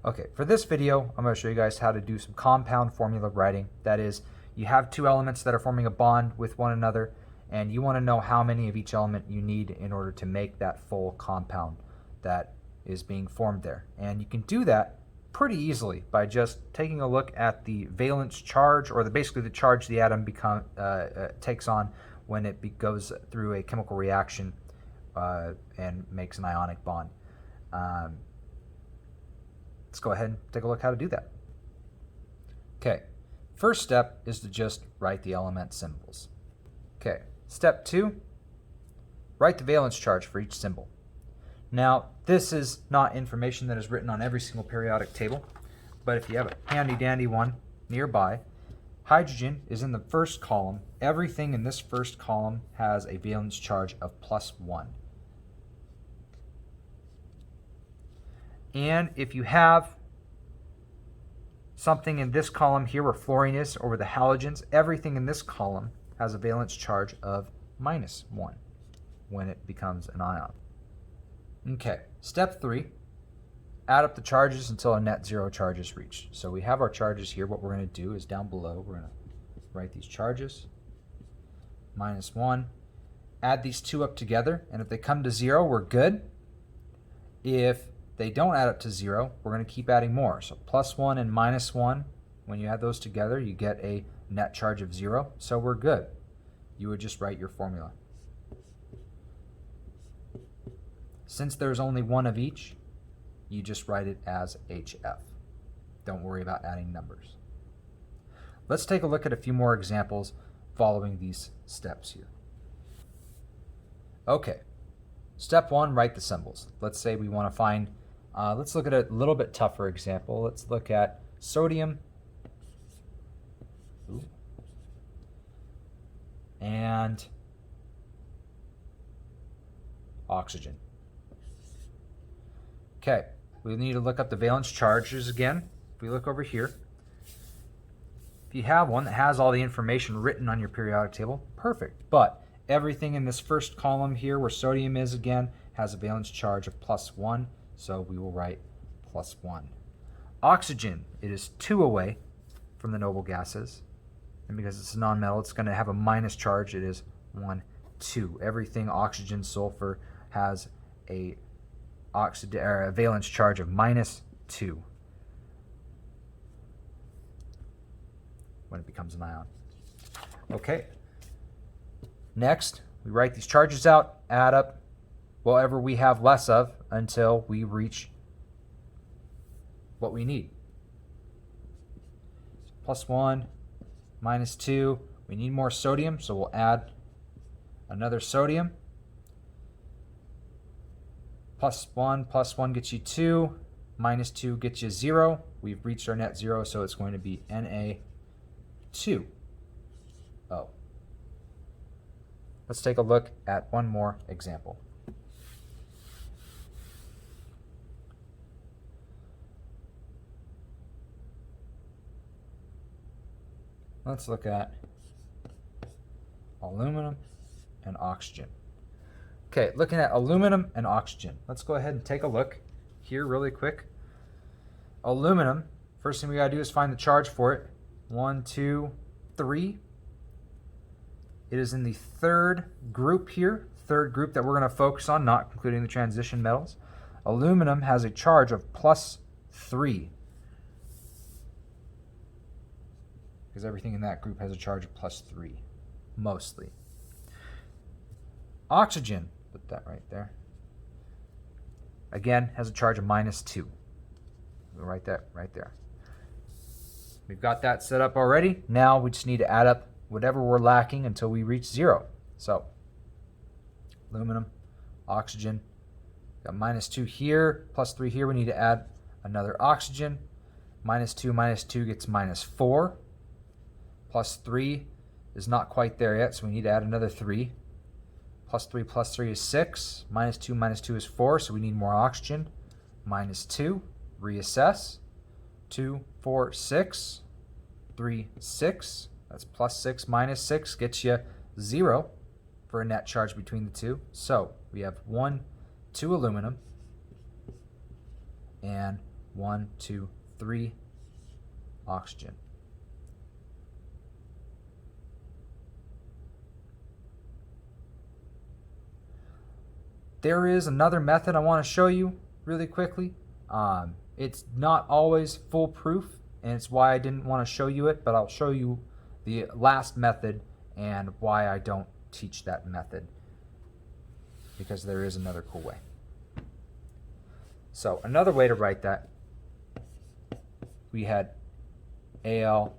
Okay, for this video, I'm going to show you guys how to do some compound formula writing. That is, you have two elements that are forming a bond with one another, and you want to know how many of each element you need in order to make that full compound that is being formed there. And you can do that pretty easily by just taking a look at the valence charge, or basically the charge the atom takes on when it goes through a chemical reaction and makes an ionic bond. Let's go ahead and take a look how to do that. Okay, first step is to just write the element symbols. Okay, step 2, write the valence charge for each symbol. Now, this is not information that is written on every single periodic table, but if you have a handy-dandy one nearby, hydrogen is in the first column. Everything in this first column has a valence charge of +1. And if you have something in this column here where fluorine is, or where the halogens, everything in this column has a valence charge of -1 when it becomes an ion. Okay, step 3, add up the charges until a net zero charge is reached. So we have our charges here. What we're going to do is down below, we're going to write these charges, -1, add these two up together, and if they come to 0, we're good. If they don't add up to 0, we're going to keep adding more. So +1 and -1, when you add those together, you get a net charge of 0, so we're good. You would just write your formula. Since there's only one of each, you just write it as HF. Don't worry about adding numbers. Let's take a look at a few more examples following these steps here. Okay, step 1, write the symbols. Let's say we want to find, let's look at a little bit tougher example. Let's look at sodium and oxygen. Okay, we need to look up the valence charges again. If we look over here, if you have one that has all the information written on your periodic table, perfect. But everything in this first column here where sodium is again has a valence charge of +1, so we will write +1. Oxygen, it is 2 away from the noble gases, and because it's a nonmetal, it's going to have a minus charge. It is 1, 2. Everything oxygen, sulfur has a valence charge of -2 when it becomes an ion. Okay. Next, we write these charges out, add up whatever we have less of until we reach what we need. +1, -2. We need more sodium, so we'll add another sodium. +1 gets you 2, -2 gets you 0. We've reached our net 0, so it's going to be Na2O. Let's take a look at one more example. Let's look at aluminum and oxygen. Okay, looking at aluminum and oxygen. Let's go ahead and take a look here really quick. Aluminum, first thing we gotta do is find the charge for it. 1, 2, 3. It is in the third group here, third group that we're gonna focus on, not including the transition metals. Aluminum has a charge of +3. Because everything in that group has a charge of +3, mostly. Oxygen, put that right there, again has a charge of -2. We'll write that right there. We've got that set up already. Now we just need to add up whatever we're lacking until we reach 0. So aluminum, oxygen, got -2 here, +3 here. We need to add another oxygen. -2 gets -4. +3 is not quite there yet, so we need to add another 3. +3 is 6. -2 is 4, so we need more oxygen. -2, reassess. 2, 4, 6. 3, 6. That's +6 -6 gets you 0 for a net charge between the two. So we have 1, 2 aluminum and 1, 2, 3, oxygen. There is another method I want to show you really quickly. It's not always foolproof, and it's why I didn't want to show you it, but I'll show you the last method and why I don't teach that method, because there is another cool way. So another way to write that, we had Al,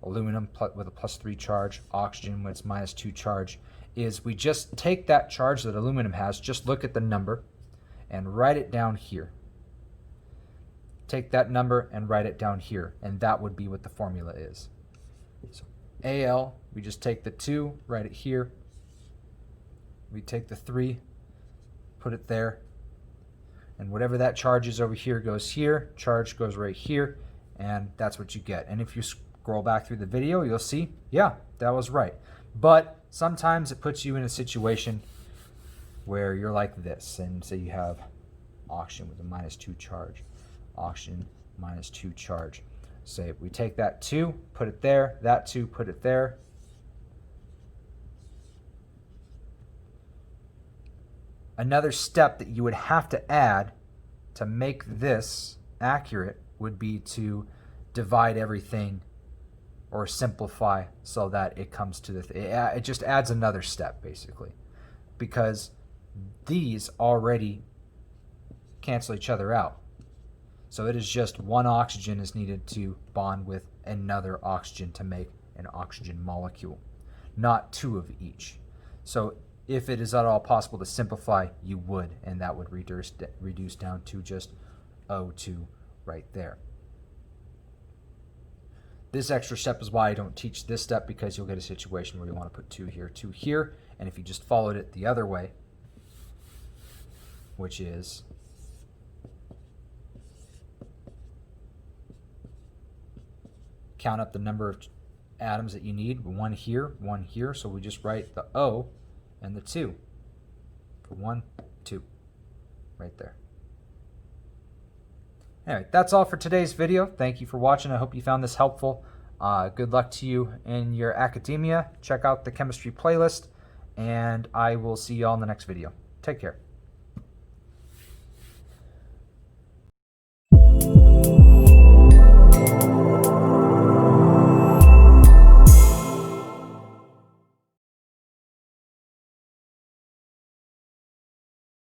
aluminum with a +3 charge, oxygen with its -2 charge, is we just take that charge that aluminum has, just look at the number, and write it down here. Take that number and write it down here, and that would be what the formula is. So Al, we just take the 2, write it here. We take the 3, put it there, and whatever that charge is over here goes here, charge goes right here, and that's what you get. And if you scroll back through the video, you'll see, yeah, that was right. But sometimes it puts you in a situation where you're like this, and say you have oxygen with a -2 charge, oxygen -2 charge. Say we take that 2, put it there, that 2, put it there. Another step that you would have to add to make this accurate would be to divide everything or simplify so that it comes to it just adds another step, basically, because these already cancel each other out. So it is just one oxygen is needed to bond with another oxygen to make an oxygen molecule, not 2 of each. So if it is at all possible to simplify, you would, and that would reduce down to just O2 right there. This extra step is why I don't teach this step, because you'll get a situation where you want to put 2 here, and if you just followed it the other way, which is count up the number of atoms that you need, 1 here, so we just write the O and the 2 for 1, 2, right there. Anyway, that's all for today's video. Thank you for watching. I hope you found this helpful. Good luck to you in your academia. Check out the chemistry playlist, and I will see you all in the next video. Take care.